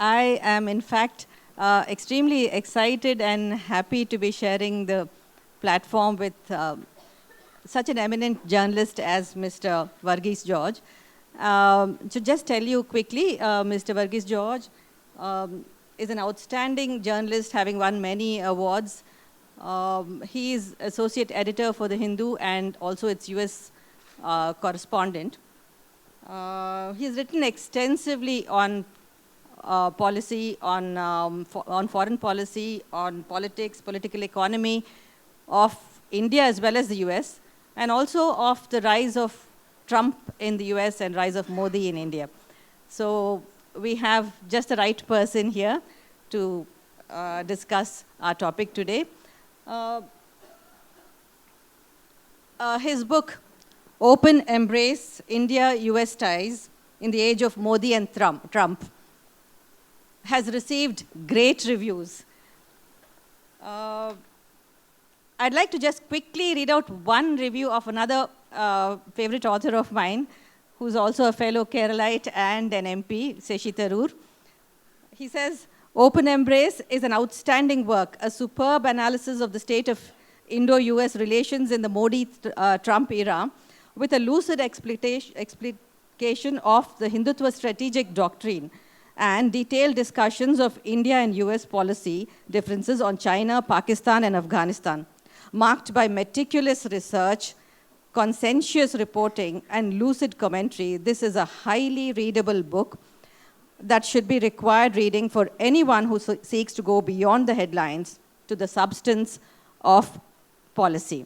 I am, in fact, extremely excited and happy to be sharing the platform with such an eminent journalist as Mr. Varghese George. To just tell you quickly, Mr. Varghese George is an outstanding journalist, having won many awards. He is associate editor for The Hindu and also its US correspondent. He has written extensively on policy, on foreign policy, on politics, political economy of India as well as the US, and also of the rise of Trump in the US and rise of Modi in India. So we have just the right person here to discuss our topic today. His book, Open Embrace, India-US Ties in the Age of Modi and Trump, has received great reviews. I'd like to just quickly read out one review of another favorite author of mine, who's also a fellow Keralite and an MP, Shashi Tharoor. He says, Open Embrace is an outstanding work, a superb analysis of the state of Indo-US relations in the Modi-Trump era, with a lucid explication of the Hindutva strategic doctrine and detailed discussions of India and US policy differences on China, Pakistan, and Afghanistan, marked by meticulous research, conscientious reporting, and lucid commentary. This is a highly readable book that should be required reading for anyone who seeks to go beyond the headlines to the substance of policy.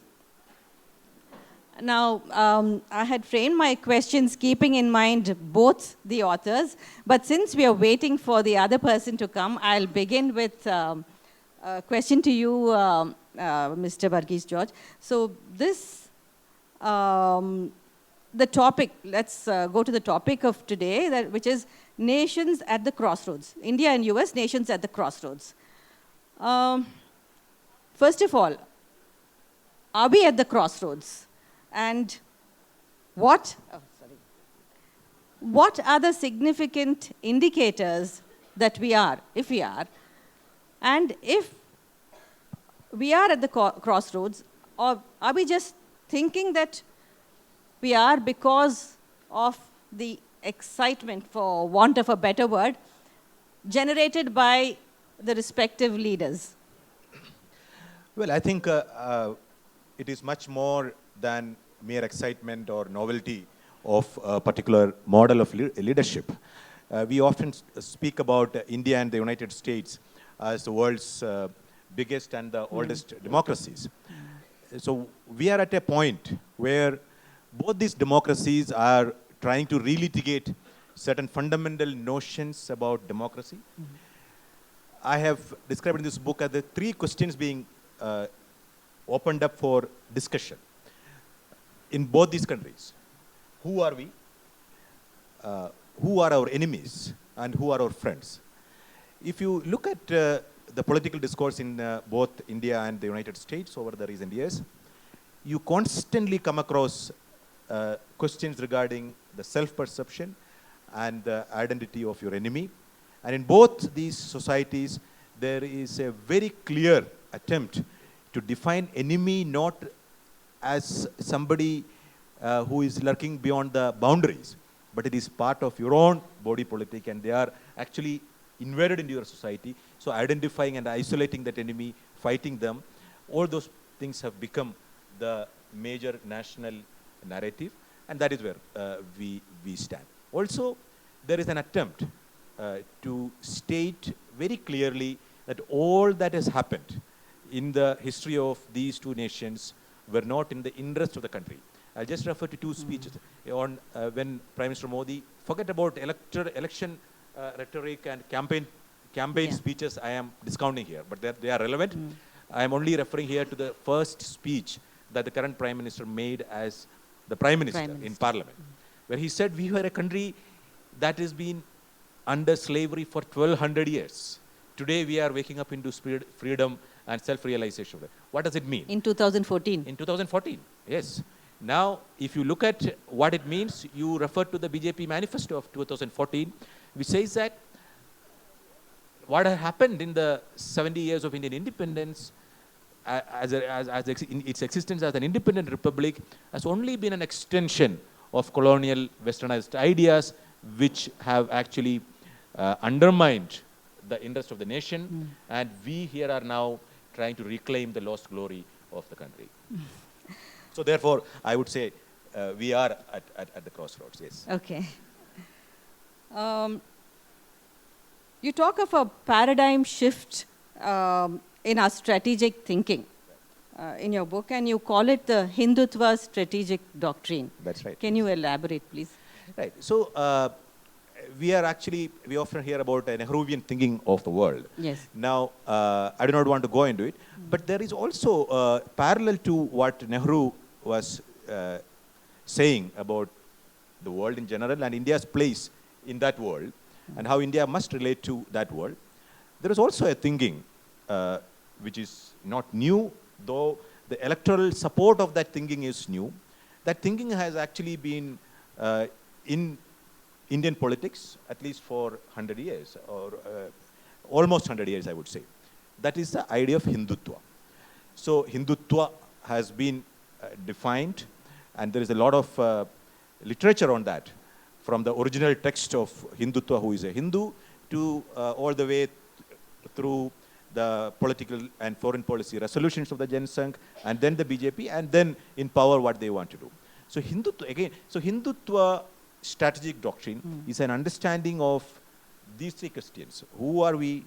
Now, I had framed my questions keeping in mind both the authors, but since we are waiting for the other person to come, I'll begin with a question to you, Mr. Varghese George. So this, the topic, let's go to the topic of today, which is nations at the crossroads. India and US, nations at the crossroads. First of all, are we at the crossroads? And what are the significant indicators that we are, if we are? And if we are at the crossroads, or are we just thinking that we are because of the excitement, for want of a better word, generated by the respective leaders? Well, I think it is much more than mere excitement or novelty of a particular model of leadership. We often speak about India and the United States as the world's biggest and the oldest democracies. So we are at a point where both these democracies are trying to relitigate certain fundamental notions about democracy. I have described in this book as the three questions being opened up for discussion in both these countries. Who are we? Who are our enemies? And who are our friends? If you look at the political discourse in both India and the United States over the recent years, you constantly come across questions regarding the self-perception and the identity of your enemy. And in both these societies, there is a very clear attempt to define enemy not as somebody who is lurking beyond the boundaries, but it is part of your own body politic, and they are actually embedded into your society. So identifying and isolating that enemy, fighting them, all those things have become the major national narrative, and that is where we stand. Also, there is an attempt to state very clearly that all that has happened in the history of these two nations were not in the interest of the country. I'll just refer to two speeches on when Prime Minister Modi, forget about election rhetoric and campaign speeches I am discounting here, but they are relevant. I am only referring here to the first speech that the current Prime Minister made as the Prime Minister in Parliament, where he said we were a country that has been under slavery for 1200 years. Today we are waking up into freedom and self-realization. What does it mean? In 2014. In 2014, yes. Now, if you look at what it means, you refer to the BJP manifesto of 2014, which says that what had happened in the 70 years of Indian independence, in its existence as an independent republic, has only been an extension of colonial westernized ideas, which have actually undermined the interest of the nation, and we here are now trying to reclaim the lost glory of the country. So therefore, I would say we are at the crossroads, yes. Okay. You talk of a paradigm shift in our strategic thinking in your book, and you call it the Hindutva strategic doctrine. That's right. Can you elaborate, please? Right. So we often hear about a Nehruvian thinking of the world. Yes. Now, I do not want to go into it, but there is also parallel to what Nehru was saying about the world in general and India's place in that world and how India must relate to that world. There is also a thinking which is not new, though the electoral support of that thinking is new. That thinking has actually been in Indian politics at least for 100 years, or almost 100 years, I would say. That is the idea of Hindutva. So Hindutva has been defined, and there is a lot of literature on that, from the original text of Hindutva, who is a Hindu, to all the way through the political and foreign policy resolutions of the Jansangh, and then the BJP, and then in power what they want to do. So Hindutva, again, so Hindutva strategic doctrine is an understanding of these three questions. Who are we,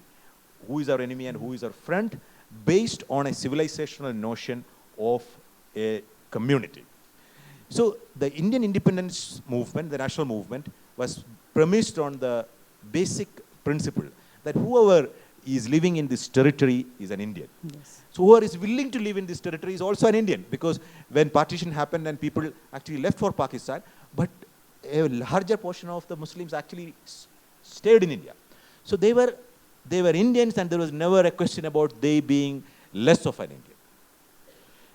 who is our enemy, and who is our friend, based on a civilizational notion of a community. So the Indian independence movement, the national movement, was premised on the basic principle that whoever is living in this territory is an Indian. Yes. So whoever is willing to live in this territory is also an Indian, because when partition happened and people actually left for Pakistan, but a larger portion of the Muslims actually stayed in India. So they were Indians, and there was never a question about they being less of an Indian.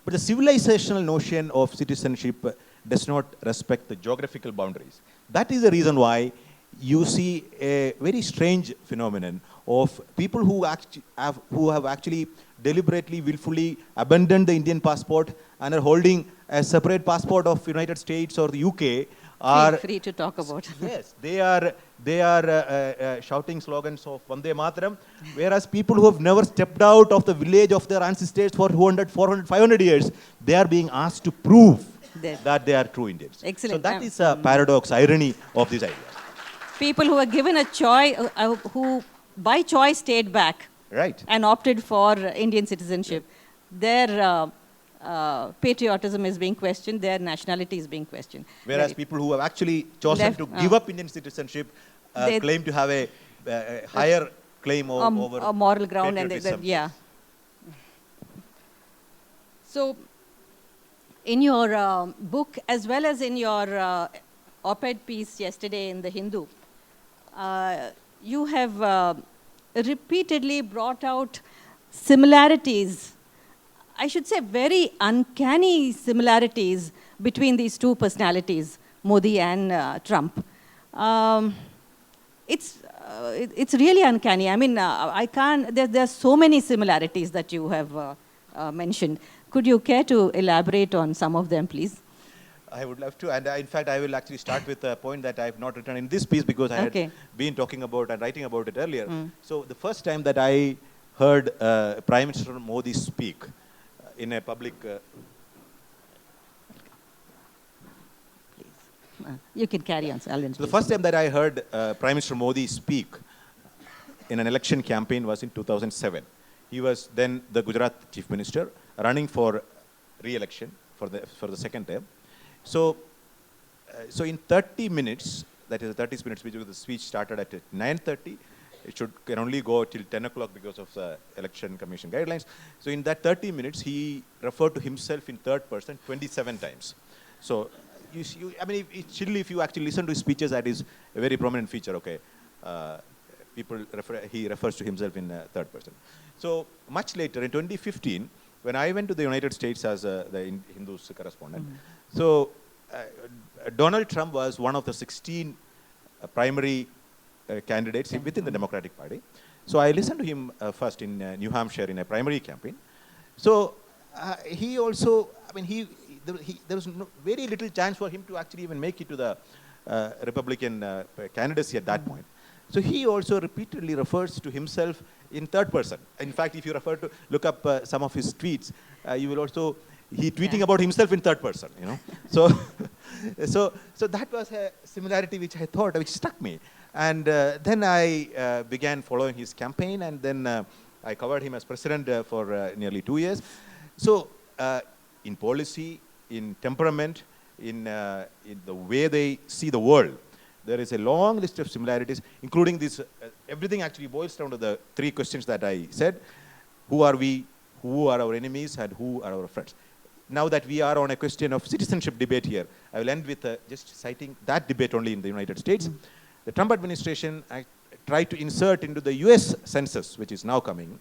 But the civilizational notion of citizenship does not respect the geographical boundaries. That is the reason why you see a very strange phenomenon of people who have actually deliberately, willfully abandoned the Indian passport and are holding a separate passport of United States or the UK. Feel free to talk about. Yes, they are shouting slogans of Vande Mataram, whereas people who have never stepped out of the village of their ancestors for 200, 400, 500 years, they are being asked to prove that they are true Indians. Excellent. So that is a paradox, irony of this idea. People who were given a choice, who by choice stayed back, right, and opted for Indian citizenship, their patriotism is being questioned, their nationality is being questioned. Whereas people who have actually chosen to give up Indian citizenship claim to have a higher claim over a moral ground, and yeah. So, in your book, as well as in your op-ed piece yesterday in the Hindu, you have repeatedly brought out similarities, I should say very uncanny similarities between these two personalities, Modi and Trump. It's really uncanny. I mean, I can't, there's so many similarities that you have mentioned. Could you care to elaborate on some of them, please? I would love to, and in fact, I will actually start with a point that I have not written in this piece, because I had been talking about and writing about it earlier. So the first time that I heard Prime Minister Modi speak in a public... Please. You can carry on. So the first time that I heard Prime Minister Modi speak in an election campaign was in 2007. He was then the Gujarat Chief Minister, running for re-election for the second term. So in 30 minutes, that is a 30 minute speech, because the speech started at 9:30. It can only go till 10 o'clock because of the election commission guidelines. So in that 30 minutes, he referred to himself in third person 27 times. So I mean, still, if you actually listen to his speeches, that is a very prominent feature. Okay, he refers to himself in third person. So much later, in 2015, when I went to the United States as the Hindus correspondent, so Donald Trump was one of the 16 primary candidates within the Democratic Party. So I listened to him first in New Hampshire in a primary campaign. So he also, I mean, there was very little chance for him to actually even make it to the Republican candidacy at that point. So he also repeatedly refers to himself in third person. In fact, if you look up some of his tweets, you will also, he tweeting about himself in third person, you know. So that was a similarity which I thought, which struck me. And then I began following his campaign, and then I covered him as president for nearly 2 years. So in policy, in temperament, in the way they see the world, there is a long list of similarities, including this. Everything actually boils down to the 3 questions that I said. Who are we? Who are our enemies? And who are our friends? Now that we are on a question of citizenship debate here, I will end with just citing that debate only in the United States. The Trump administration tried to insert into the US census, which is now coming,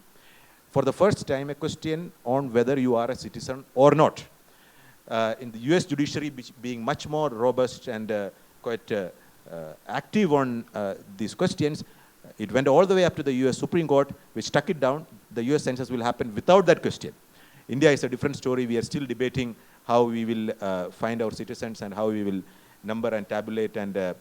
for the first time a question on whether you are a citizen or not. In the US judiciary being much more robust and quite active on these questions, it went all the way up to the US Supreme Court, which struck it down. The US census will happen without that question. India is a different story. We are still debating how we will find our citizens and how we will number and tabulate and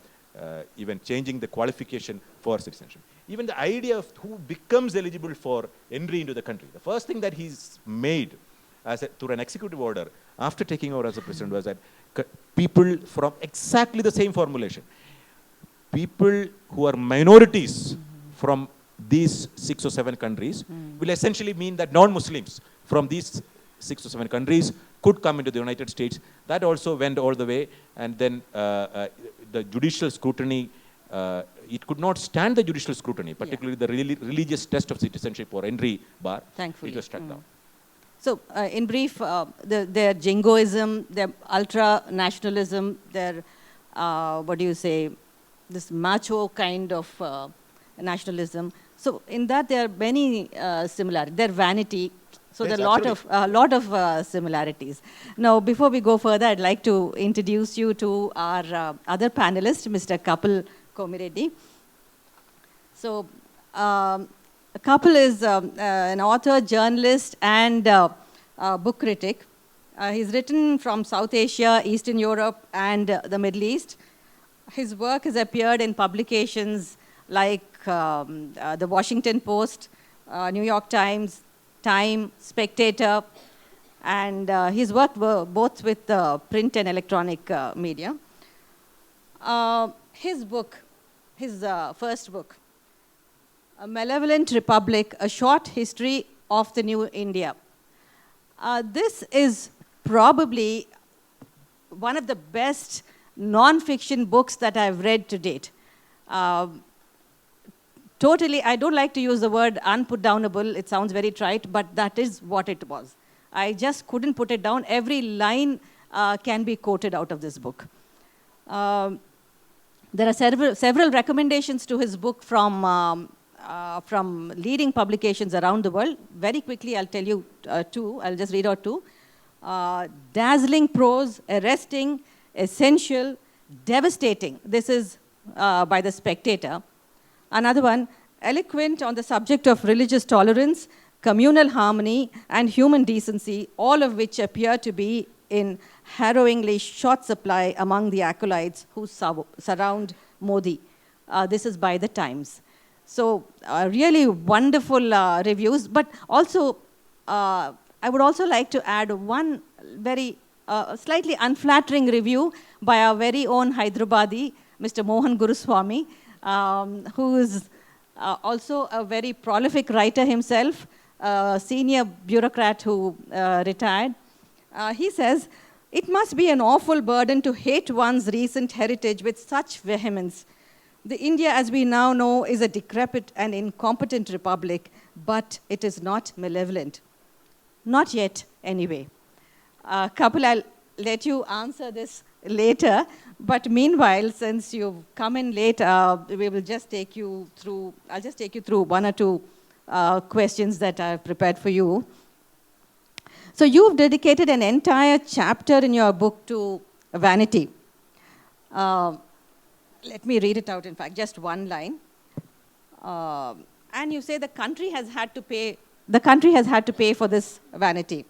even changing the qualification for citizenship. Even the idea of who becomes eligible for entry into the country. The first thing that he's made through an executive order after taking over as a president was that people from exactly the same formulation, people who are minorities from these 6 or 7 countries will essentially mean that non-Muslims from these 6 or 7 countries could come into the United States. That also went all the way, and then the judicial scrutiny, it could not stand the judicial scrutiny, particularly the religious test of citizenship or entry bar. Thankfully. It was struck down. So, in brief, their jingoism, their ultra-nationalism, their, what do you say, this macho kind of nationalism. So, in that there are many similarities. Their vanity. So, Yes, there are a lot of similarities. Now, before we go further, I'd like to introduce you to our other panelist, Mr. Kapil Komireddi. So, Kapil is an author, journalist, and book critic. He's written from South Asia, Eastern Europe, and the Middle East. His work has appeared in publications like the Washington Post, New York Times, Time, Spectator, and he's worked both with print and electronic media. His book, his first book, A Malevolent Republic, A Short History of the New India. This is probably one of the best non-fiction books that I've read to date. Totally, I don't like to use the word unputdownable. It sounds very trite, but that is what it was. I just couldn't put it down. Every line can be quoted out of this book. There are several recommendations to his book from leading publications around the world. Very quickly, I'll tell you 2. I'll just read out 2. Dazzling prose, arresting, essential, devastating. This is by The Spectator. Another one, eloquent on the subject of religious tolerance, communal harmony, and human decency, all of which appear to be in harrowingly short supply among the acolytes who surround Modi. This is by The Times. So really wonderful reviews, but also I would also like to add one very slightly unflattering review by our very own Hyderabadi, Mr. Mohan Guruswamy, who is also a very prolific writer himself, a senior bureaucrat who retired. He says, "It must be an awful burden to hate one's recent heritage with such vehemence. The India as we now know is a decrepit and incompetent republic, but it is not malevolent. Not yet, anyway." Kapil, I'll let you answer this later, but meanwhile, since you've come in late, we will just take you through, I'll just take you through 1 or 2 questions that I've prepared for you. So you've dedicated an entire chapter in your book to vanity. Let me read it out, in fact, just one line. and you say the country has had to pay for this vanity.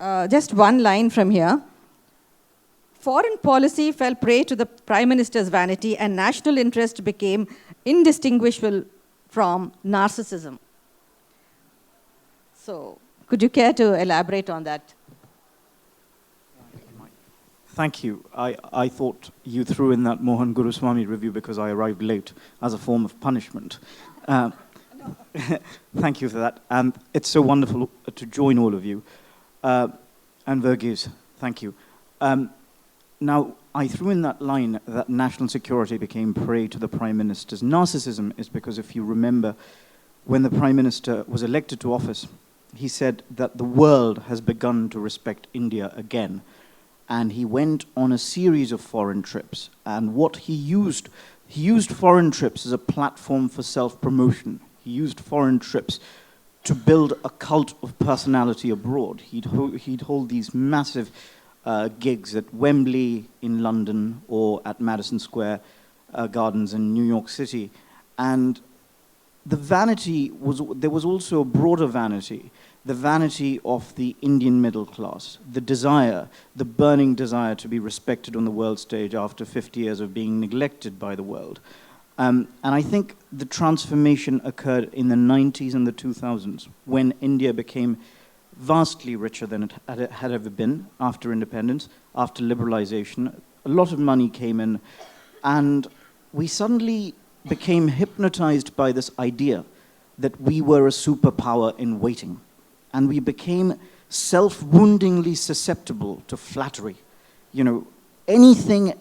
Just one line from here. Foreign policy fell prey to the Prime Minister's vanity, and national interest became indistinguishable from narcissism. So, could you care to elaborate on that? Thank you. I thought you threw in that Mohan Guruswamy review because I arrived late as a form of punishment. Thank you for that. And it's so wonderful to join all of you. And Varghese, thank you. Now, I threw in that line that national security became prey to the Prime Minister's narcissism is because if you remember, when the Prime Minister was elected to office, he said that the world has begun to respect India again. And he went on a series of foreign trips. And what he used foreign trips as a platform for self-promotion. He used foreign trips to build a cult of personality abroad. He'd hold these massive gigs at Wembley in London or at Madison Square Gardens in New York City. And the vanity there was also a broader vanity, the vanity of the Indian middle class, the burning desire to be respected on the world stage after 50 years of being neglected by the world. And I think the transformation occurred in the 90s and the 2000s when India became vastly richer than it had ever been after independence, after liberalization. A lot of money came in, and we suddenly became hypnotized by this idea that we were a superpower in waiting. And we became self-woundingly susceptible to flattery. You know, anything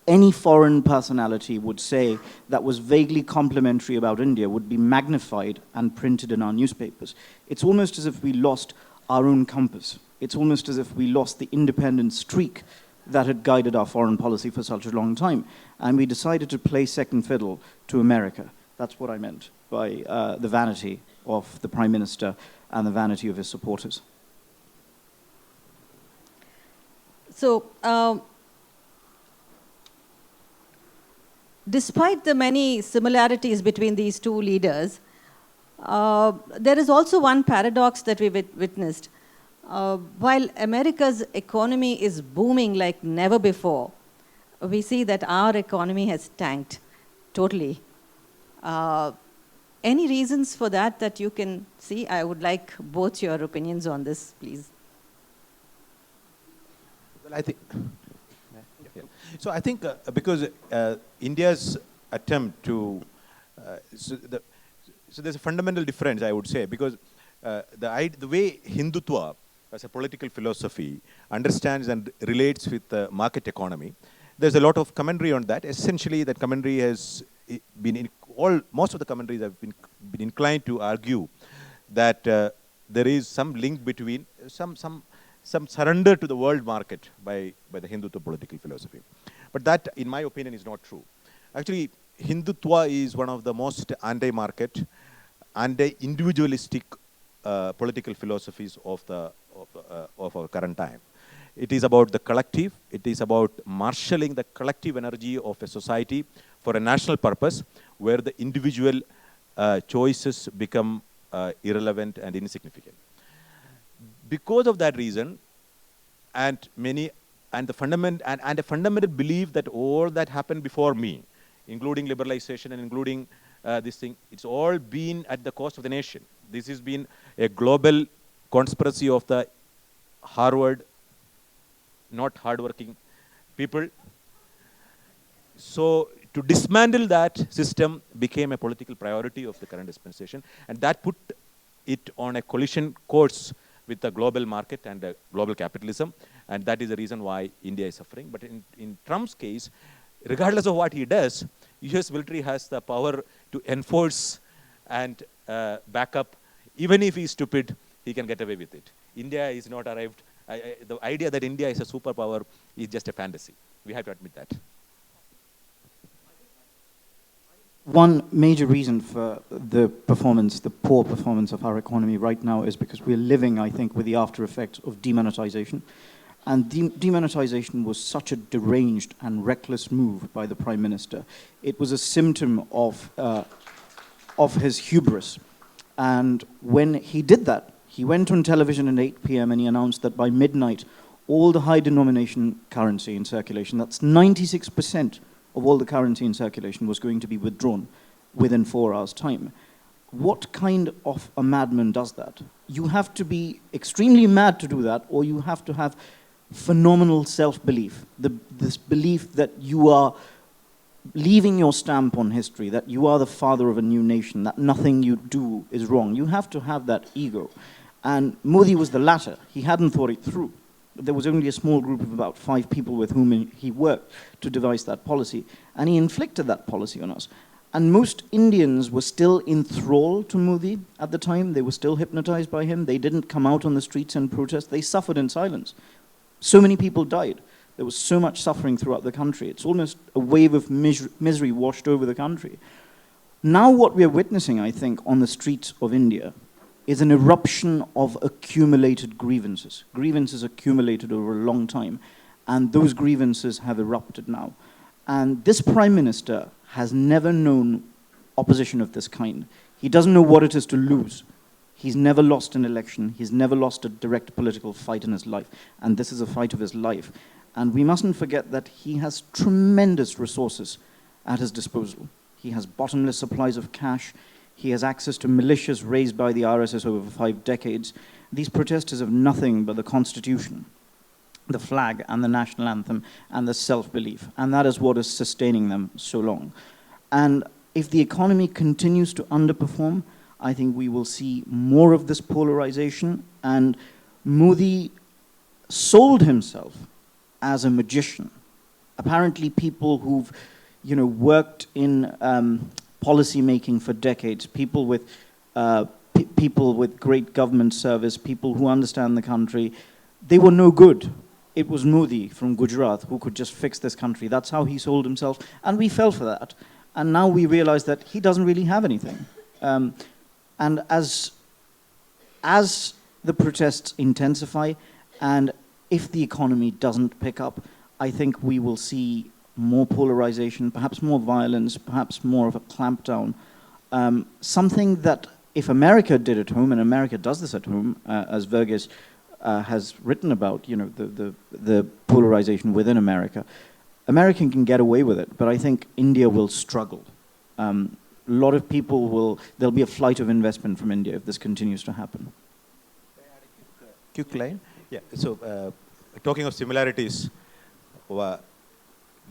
any foreign personality would say that was vaguely complimentary about India would be magnified and printed in our newspapers. It's almost as if we lost our own compass. It's almost as if we lost the independent streak that had guided our foreign policy for such a long time. And we decided to play second fiddle to America. That's what I meant by the vanity of the Prime Minister and the vanity of his supporters. So, despite the many similarities between these two leaders, there is also one paradox that we witnessed. While America's economy is booming like never before, we see that our economy has tanked totally. Any reasons for that you can see? I would like both your opinions on this, please. Well, I think... Yeah. So I think because India's attempt to... So there's a fundamental difference, I would say, because the way Hindutva as a political philosophy understands and relates with the market economy, there's a lot of commentary on that. Essentially, that commentary has been most of the commentaries have been inclined to argue that there is some link between some surrender to the world market by the Hindutva political philosophy. But that, in my opinion, is not true. Actually, Hindutva is one of the most anti-market, anti-individualistic political philosophies of our current time. It is about the collective. It is about marshalling the collective energy of a society for a national purpose, where the individual choices become irrelevant and insignificant. Because of that reason, and a fundamental belief that all that happened before me, including liberalization and including this thing, it's all been at the cost of the nation. This has been a global conspiracy of the Harvard, not hardworking people. So to dismantle that system became a political priority of the current dispensation, and that put it on a collision course with the global market and the global capitalism, and that is the reason why India is suffering. But in Trump's case, regardless of what he does, US military has the power to enforce and back up. Even if he's stupid, he can get away with it. India is not arrived. The idea that India is a superpower is just a fantasy. We have to admit that. One major reason for the poor performance of our economy right now is because we're living, I think, with the after effects of demonetization. And demonetization was such a deranged and reckless move by the Prime Minister. It was a symptom of his hubris. And when he did that, he went on television at 8 p.m. and he announced that by midnight, all the high denomination currency in circulation, that's 96% of all the currency in circulation, was going to be withdrawn within 4 hours' time. What kind of a madman does that? You have to be extremely mad to do that, or you have to have phenomenal self-belief, this belief that you are leaving your stamp on history, that you are the father of a new nation, that nothing you do is wrong. You have to have that ego. And Modi was the latter. He hadn't thought it through. There was only a small group of about 5 people with whom he worked to devise that policy, and he inflicted that policy on us. And most Indians were still enthralled to Modi at the time. They were still hypnotized by him. They didn't come out on the streets and protest. They suffered in silence. So many people died. There was so much suffering throughout the country. It's almost a wave of misery washed over the country. Now what we are witnessing, I think, on the streets of India is an eruption of accumulated grievances. Grievances accumulated over a long time. And those grievances have erupted now. And this Prime Minister has never known opposition of this kind. He doesn't know what it is to lose. He's never lost an election. He's never lost a direct political fight in his life. And this is a fight of his life. And we mustn't forget that he has tremendous resources at his disposal. He has bottomless supplies of cash. He has access to militias raised by the RSS over 5 decades. These protesters have nothing but the Constitution, the flag and the national anthem and the self-belief. And that is what is sustaining them so long. And if the economy continues to underperform, I think we will see more of this polarization. And Modi sold himself as a magician. Apparently people who've worked in policy making for decades, people with great government service, people who understand the country, they were no good. It was Modi from Gujarat who could just fix this country. That's how he sold himself, and we fell for that. And now we realize that he doesn't really have anything. And as the protests intensify, and if the economy doesn't pick up, I think we will see more polarization, perhaps more violence, perhaps more of a clampdown. Something that if America did at home, and America does this at home, as Varghese has written about, the polarization within America, America can get away with it, but I think India will struggle. A lot of people there'll be a flight of investment from India if this continues to happen. Quick line? Yeah, so talking of similarities,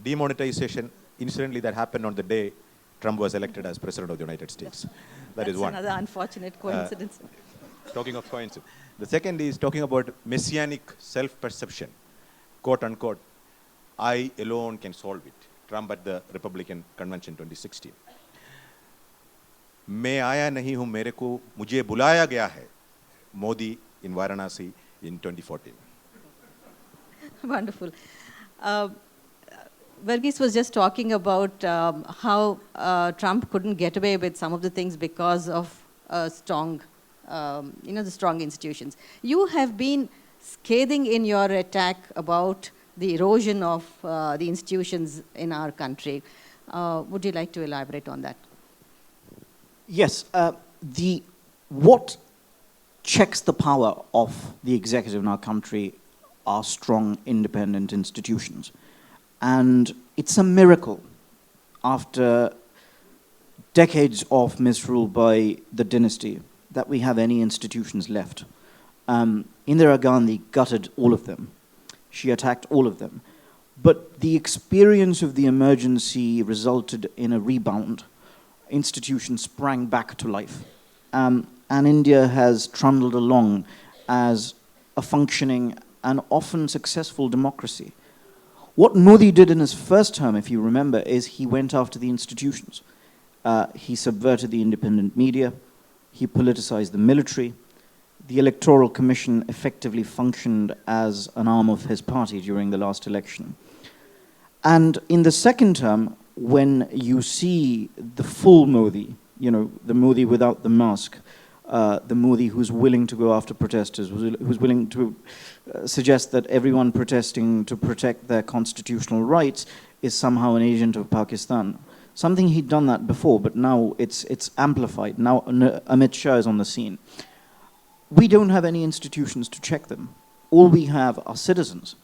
demonetization, incidentally that happened on the day Trump was elected as President of the United States. That's one. Another unfortunate coincidence. Talking of coincidence. The second is talking about messianic self-perception, quote unquote, I alone can solve it. Trump at the Republican Convention 2016. मैं आया नहीं हूँ मेरे को मुझे बुलाया गया है Modi in Varanasi in 2014. Wonderful. Varghese was just talking about how Trump couldn't get away with some of the things because of strong, the strong institutions. You have been scathing in your attack about the erosion of the institutions in our country. Would you like to elaborate on that? Yes. What checks the power of the executive in our country are strong, independent institutions. And it's a miracle after decades of misrule by the dynasty that we have any institutions left. Indira Gandhi gutted all of them. She attacked all of them. But the experience of the emergency resulted in a rebound. Institutions sprang back to life. And India has trundled along as a functioning and often successful democracy. What Modi did in his first term, if you remember, is he went after the institutions. He subverted the independent media. He politicized the military. The Electoral Commission effectively functioned as an arm of his party during the last election. And in the second term, when you see the full Modi, the Modi without the mask, the Modi who's willing to go after protesters, who's willing to suggest that everyone protesting to protect their constitutional rights is somehow an agent of Pakistan. Something he'd done that before, but now it's amplified. Now Amit Shah is on the scene. We don't have any institutions to check them. All we have are citizens.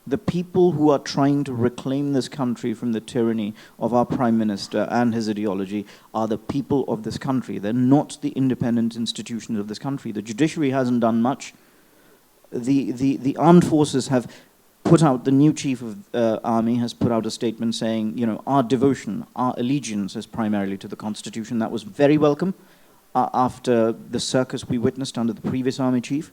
The people who are trying to reclaim this country from the tyranny of our Prime Minister and his ideology are the people of this country. They're not the independent institutions of this country. The judiciary hasn't done much. The armed forces have put out, the new chief of army has put out a statement saying, you know, our devotion, our allegiance is primarily to the Constitution. That was very welcome after the circus we witnessed under the previous army chief.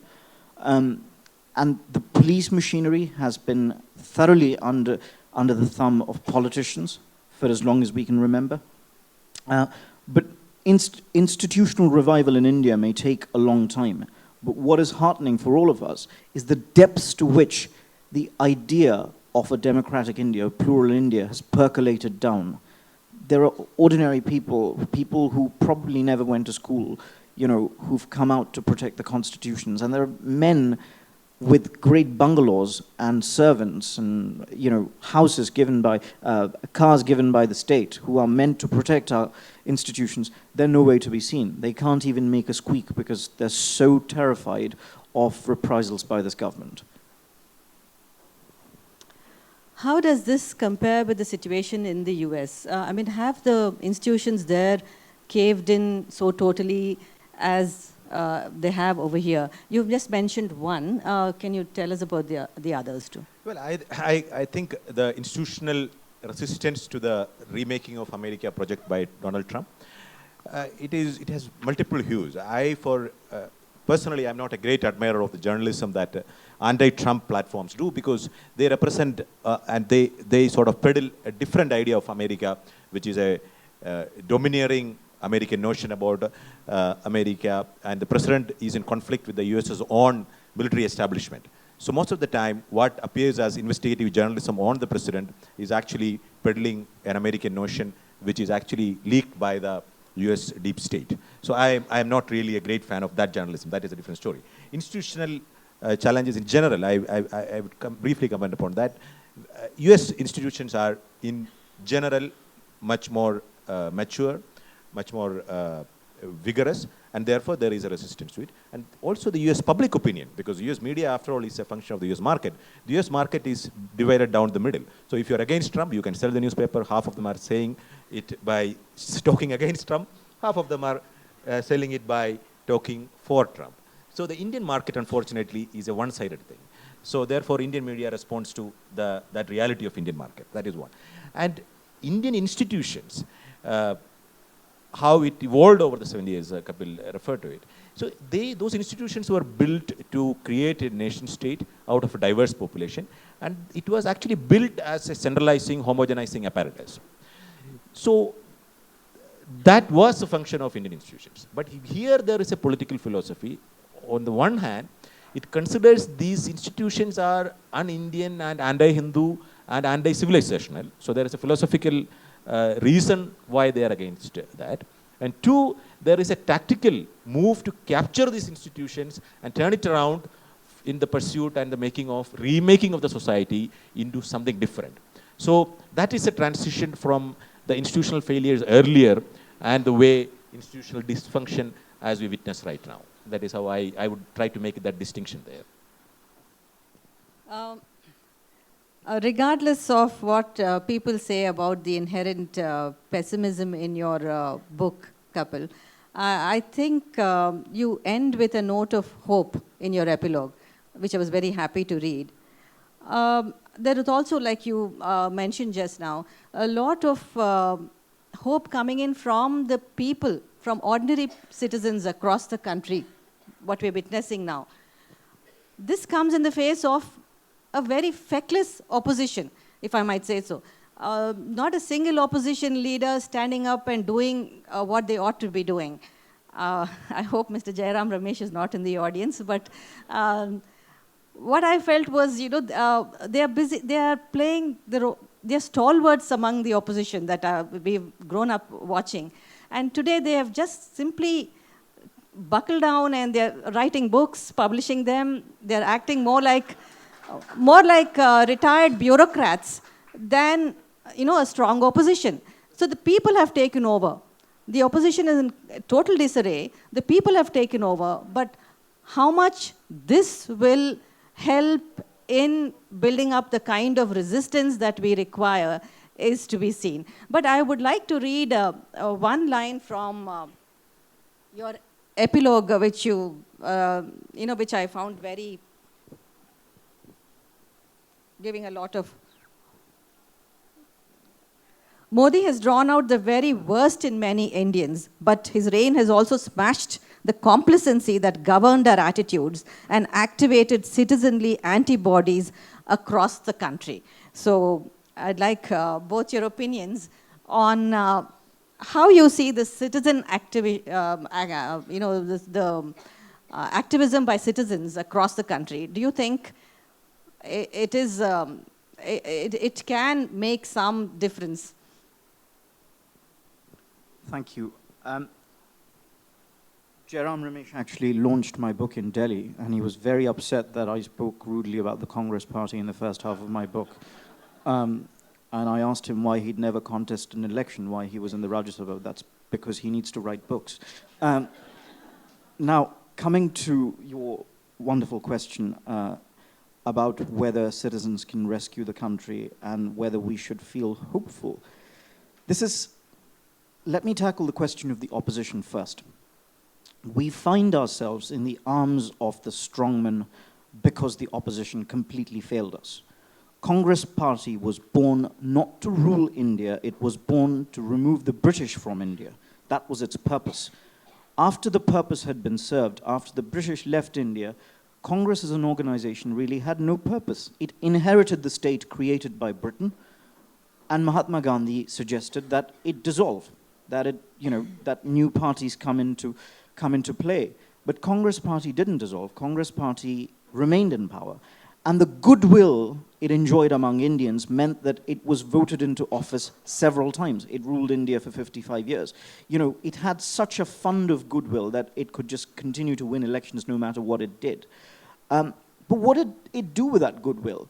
And the police machinery has been thoroughly under the thumb of politicians for as long as we can remember. But institutional revival in India may take a long time. But what is heartening for all of us is the depths to which the idea of a democratic India, a plural India, has percolated down. There are ordinary people, people who probably never went to school, you know, who've come out to protect the constitutions. And there are men with great bungalows and servants and, you know, houses given by, cars given by the state, who are meant to protect our institutions. They're nowhere to be seen. They can't even make a squeak because they're so terrified of reprisals by this government. How does this compare with the situation in the US? I mean, have the institutions there caved in so totally as they have over here? You've just mentioned one. Can you tell us about the others too? Well, I think the institutional resistance to the remaking of America project by Donald Trump, it has multiple hues. Personally, I'm not a great admirer of the journalism that anti-Trump platforms do, because they represent and they sort of peddle a different idea of America, which is a domineering American notion about America, and the president is in conflict with the US's own military establishment. So most of the time, what appears as investigative journalism on the president is actually peddling an American notion, which is actually leaked by the US deep state. So I am not really a great fan of that journalism. That is a different story. Institutional challenges in general, I would briefly comment upon that. US institutions are in general much more mature, much more vigorous, and therefore there is a resistance to it. And also the US public opinion, because the US media, after all, is a function of the US market. The US market is divided down the middle. So if you're against Trump, you can sell the newspaper. Half of them are saying it by talking against Trump. Half of them are selling it by talking for Trump. So the Indian market, unfortunately, is a one-sided thing. So therefore, Indian media responds to that reality of Indian market. That is one. And Indian institutions, how it evolved over the 70 years, Kapil referred to it. So those institutions were built to create a nation state out of a diverse population, and it was actually built as a centralizing, homogenizing apparatus. So that was the function of Indian institutions. But here there is a political philosophy. On the one hand, it considers these institutions are un-Indian and anti-Hindu and anti-civilizational. So there is a philosophical reason why they are against that. And two, there is a tactical move to capture these institutions and turn it around in the pursuit and the remaking of the society into something different. So that is a transition from the institutional failures earlier and the way institutional dysfunction as we witness right now. That is how I would try to make that distinction there. Regardless of what people say about the inherent pessimism in your book, Kapil, I think you end with a note of hope in your epilogue, which I was very happy to read. There is also, like you mentioned just now, a lot of hope coming in from the people, from ordinary citizens across the country, what we're witnessing now. This comes in the face of a very feckless opposition, if I might say so. Not a single opposition leader standing up and doing what they ought to be doing. I hope Mr. Jairam Ramesh is not in the audience, but what I felt was, they are busy, they are playing, they're stalwarts among the opposition that we've grown up watching. And today they have just simply buckle down and they're writing books, publishing them. They're acting more like retired bureaucrats than a strong opposition. So the people have taken over. The opposition is in total disarray. The people have taken over. But how much this will help in building up the kind of resistance that we require is to be seen. But I would like to read one line from your epilogue, which which I found very giving a lot of. Modi has drawn out the very worst in many Indians, but his reign has also smashed the complacency that governed our attitudes and activated citizenly antibodies across the country. So I'd like both your opinions on how you see the citizen activism by citizens across the country. Do you think it can make some difference? Thank you. Jairam Ramesh actually launched my book in Delhi, and he was very upset that I spoke rudely about the Congress party in the first half of my book. And I asked him why he'd never contested an election, why he was in the Rajya Sabha. That's because he needs to write books. Now, coming to your wonderful question about whether citizens can rescue the country and whether we should feel hopeful. Let me tackle the question of the opposition first. We find ourselves in the arms of the strongman because the opposition completely failed us. Congress party was born not to rule India, it was born to remove the British from India. That was its purpose. After the purpose had been served, after the British left India, Congress as an organization really had no purpose. It inherited the state created by Britain, and Mahatma Gandhi suggested that it dissolve, that that new parties come into play. But Congress party didn't dissolve. Congress party remained in power. And the goodwill it enjoyed among Indians meant that it was voted into office several times. It ruled India for 55 years. It had such a fund of goodwill that it could just continue to win elections no matter what it did. But what did it do with that goodwill?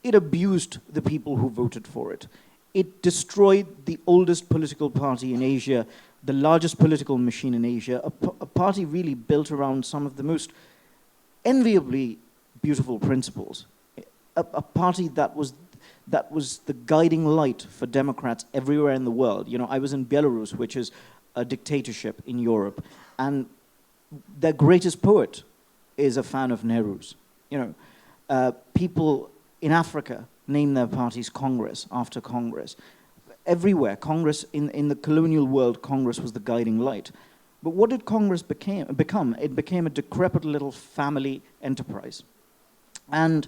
It abused the people who voted for it. It destroyed the oldest political party in Asia, the largest political machine in Asia, a party really built around some of the most enviably beautiful principles. A party that was the guiding light for Democrats everywhere in the world. I was in Belarus, which is a dictatorship in Europe, and their greatest poet is a fan of Nehru's. People in Africa name their parties Congress after Congress. Everywhere, Congress, in the colonial world, Congress was the guiding light. But what did Congress become? It became a decrepit little family enterprise. And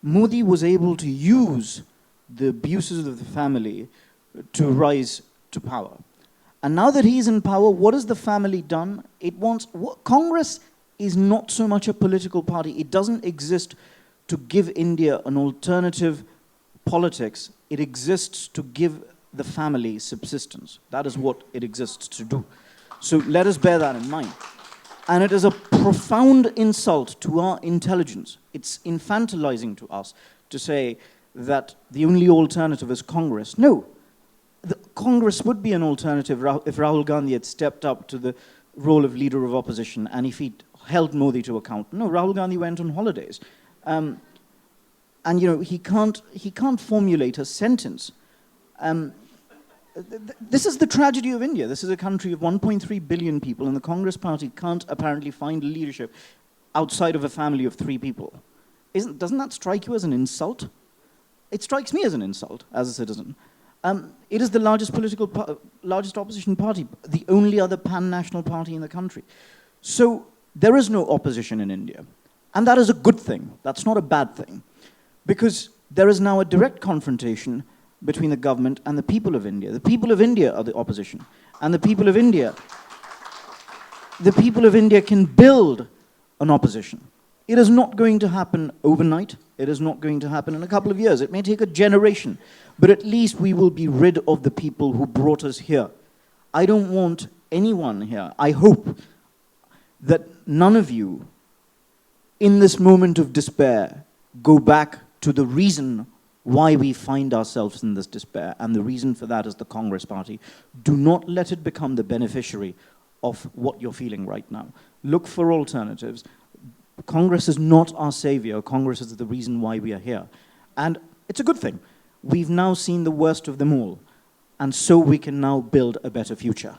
Modi was able to use the abuses of the family to rise to power. And now that he's in power, what has the family done? Congress is not so much a political party. It doesn't exist to give India an alternative politics. It exists to give the family subsistence. That is what it exists to do. So let us bear that in mind. And it is a profound insult to our intelligence. It's infantilizing to us to say that the only alternative is Congress. No, Congress would be an alternative if Rahul Gandhi had stepped up to the role of leader of opposition and if he'd held Modi to account. No, Rahul Gandhi went on holidays. And he can't formulate a sentence. This is the tragedy of India. This is a country of 1.3 billion people, and the Congress party can't apparently find leadership outside of a family of 3 people. Doesn't that strike you as an insult? It strikes me as an insult, as a citizen. It is the largest opposition party, the only other pan-national party in the country. So there is no opposition in India. And that is a good thing. That's not a bad thing. Because there is now a direct confrontation between the government and the people of India. The people of India are the opposition. And the people of India can build an opposition. It is not going to happen overnight. It is not going to happen in a couple of years. It may take a generation. But at least we will be rid of the people who brought us here. I don't want anyone here, I hope, that none of you, in this moment of despair, go back to the reason why we find ourselves in this despair, and the reason for that is the Congress Party. Do not let it become the beneficiary of what you're feeling right now. Look for alternatives. Congress is not our savior. Congress is the reason why we are here. And it's a good thing. We've now seen the worst of them all, and so we can now build a better future.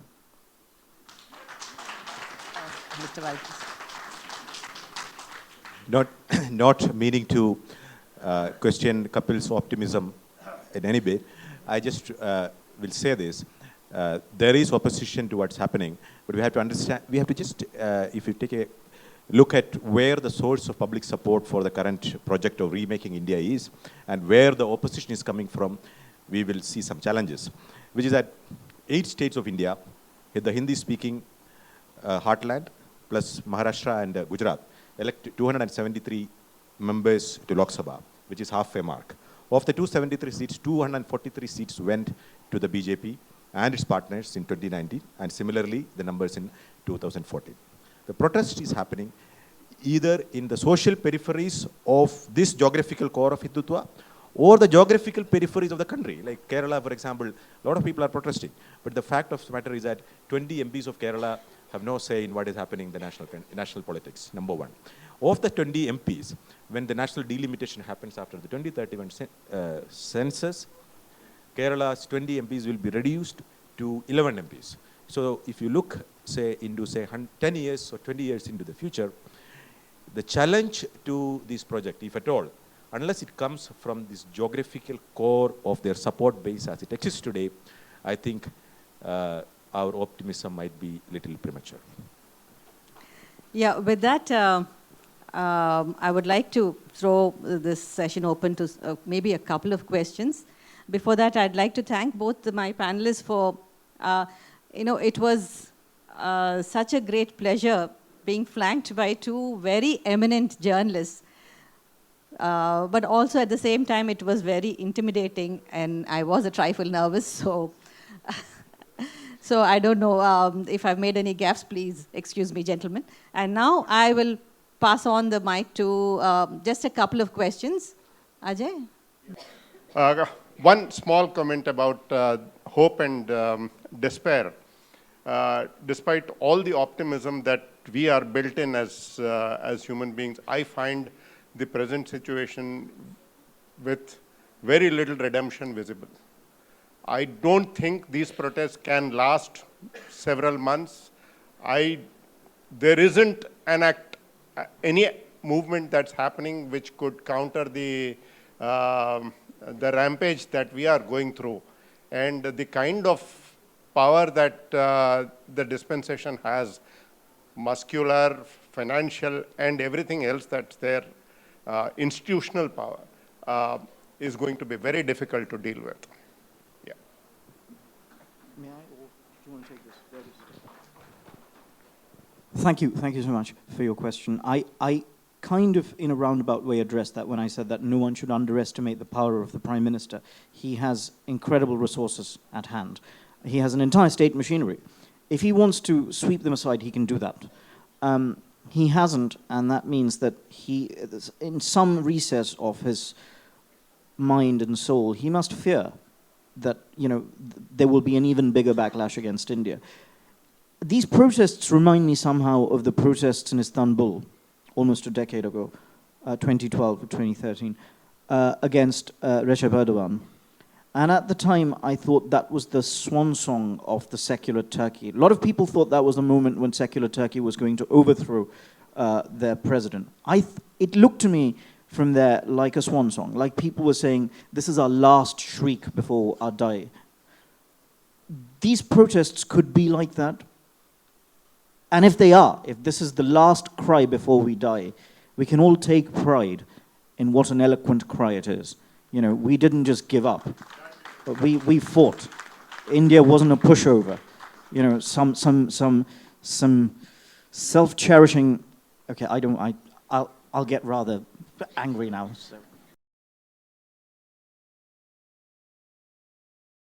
Mr. Varghese. Not meaning to question Kapil's optimism in any way. I just will say this. There is opposition to what's happening, but we have to understand, we have to just, if you take a look at where the source of public support for the current project of remaking India is, and where the opposition is coming from, we will see some challenges, which is that 8 states of India, the Hindi-speaking heartland, plus Maharashtra and Gujarat, elect 273 members to Lok Sabha, which is half a mark. Of the 273 seats, 243 seats went to the BJP and its partners in 2019, and similarly, the numbers in 2014. The protest is happening either in the social peripheries of this geographical core of Hindutva, or the geographical peripheries of the country. Like Kerala, for example, a lot of people are protesting. But the fact of the matter is that 20 MPs of Kerala have no say in what is happening in the national politics, number one. Of the 20 MPs, when the national delimitation happens after the 2031 census, Kerala's 20 MPs will be reduced to 11 MPs. So if you look, say, into, say, 10 years or 20 years into the future, the challenge to this project, if at all, unless it comes from this geographical core of their support base as it exists today, I think our optimism might be a little premature. Yeah, with that, I would like to throw this session open to maybe a couple of questions. Before that, I'd like to thank both my panelists for, it was such a great pleasure being flanked by 2 very eminent journalists. But also at the same time, it was very intimidating, and I was a trifle nervous, so so I don't know if I've made any gaffes, please excuse me, gentlemen. And now I will pass on the mic to just a couple of questions. Ajay? One small comment about hope and despair. Despite all the optimism that we are built in as human beings, I find the present situation with very little redemption visible. I don't think these protests can last several months. There isn't any movement that's happening which could counter the rampage that we are going through. And the kind of power that the dispensation has, muscular, financial, and everything else that's there, institutional power, is going to be very difficult to deal with. Yeah. May I, or do you want to take this? Thank you so much for your question. I kind of, in a roundabout way, addressed that when I said that no one should underestimate the power of the Prime Minister. He has incredible resources at hand. He has an entire state machinery. If he wants to sweep them aside, he can do that. He hasn't, and that means that he, in some recess of his mind and soul, he must fear that, there will be an even bigger backlash against India. These protests remind me somehow of the protests in Istanbul, almost a decade ago, 2012 or 2013, against Recep Erdogan. And at the time, I thought that was the swan song of the secular Turkey. A lot of people thought that was the moment when secular Turkey was going to overthrow their president. It looked to me from there like a swan song, like people were saying, this is our last shriek before our die. These protests could be like that. And if they are, if this is the last cry before we die, we can all take pride in what an eloquent cry it is. We didn't just give up. But we fought. India wasn't a pushover. Some self-cherishing. Okay, I'll get rather angry now. So.